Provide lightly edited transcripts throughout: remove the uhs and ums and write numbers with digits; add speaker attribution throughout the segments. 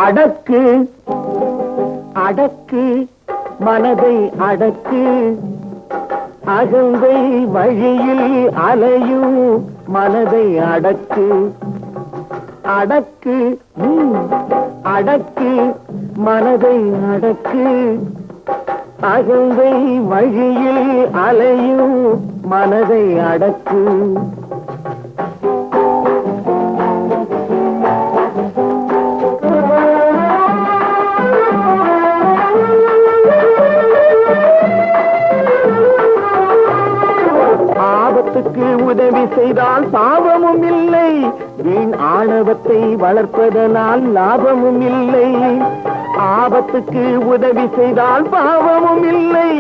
Speaker 1: அடக்கு அடக்கு மனதை அடக்கு அகந்தை வழியில் அலையும் மனதை அடக்கு அடக்கு அடக்கு மனதை அடக்கு அகந்தை வழியில் அலையும் மனதை அடக்கு ஆபத்துக்கு உதவி செய்தால் பாவமும் இல்லை, வீண் ஆணவத்தை வளர்ப்பதனால் லாபமும் இல்லை. ஆபத்துக்கு உதவி செய்தால் பாவமும் இல்லை,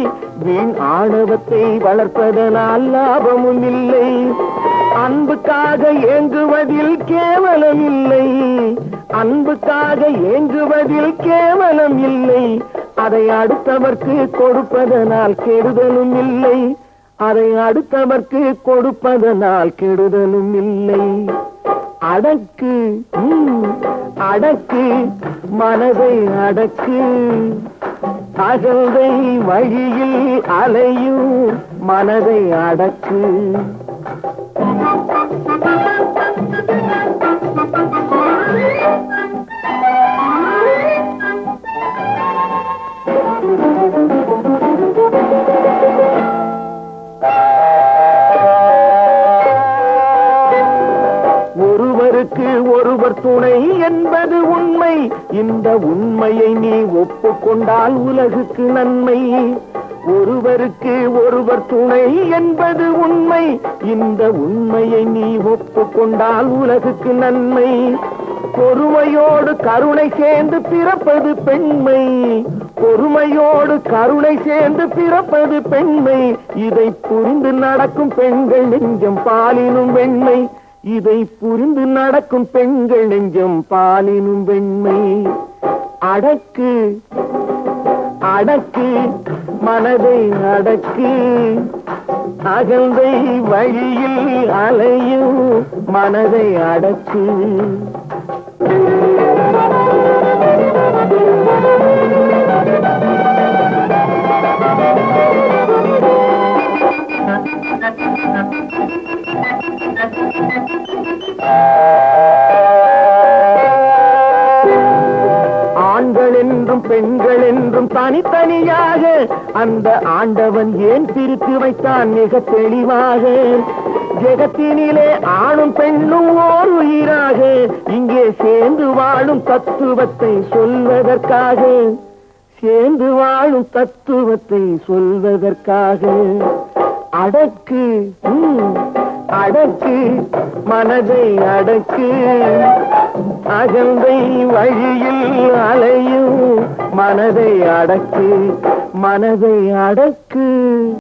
Speaker 1: வீண் ஆணவத்தை வளர்ப்பதனால் லாபமும் இல்லை. அன்புக்காக ஏங்குவதில் கேவலம் இல்லை, அன்புக்காக ஏங்குவதில் கேவலம் இல்லை. அதை அடுத்தவர்க்கு கொடுப்பதனால் கெடுதலும் இல்லை, அதை அடுத்தவர்க்கு கொடுப்பதனால் கெடுதலும் இல்லை. அடக்கு அடக்கு மனதை அடக்கு அகந்தை வழியில் அலையும் மனதை அடக்கு. ஒருவருக்கு ஒருவர் துணை என்பது உண்மை, இந்த உண்மையை நீ ஒப்புக்கொண்டால் உலகுக்கு நன்மை. ஒருவருக்கு ஒருவர் துணை என்பது உண்மை, இந்த உண்மையை நீ ஒப்புக்கொண்டால் உலகுக்கு நன்மை. பொறுமையோடு கருணை சேர்ந்து பிறப்பது பெண்மை, பொறுமையோடு கருணை சேர்ந்து பிறப்பது பெண்மை. இதை புரிந்து நடக்கும் பெண்கள் நெஞ்சம் பாலினும் வெண்மை, இதை புரிந்து நடக்கும் பெண்கள் நெஞ்சம் பாலினும் வெண்மை. அடக்கு அடக்கு மனதை அடக்கு அகந்தை வழியில் அலையும் மனதை அடக்கு. ஆண்கள் என்றும் பெண்கள் என்றும் தனித்தனியாக அந்த ஆண்டவன் ஏன் பிரித்து வைத்தான் மிக தெளிவாக. ஜெகத்தினிலே ஆணும் பெண்ணும் ஓர் உயிராக இங்கே சேர்ந்து வாழும் தத்துவத்தை சொல்வதற்காக, சேர்ந்து வாழும் தத்துவத்தை சொல்வதற்காக. அடக்கு அடக்கு மனதை அடக்கு அகந்தை வழியில் அலையும் மனதை அடக்கு மனதை அடக்கு.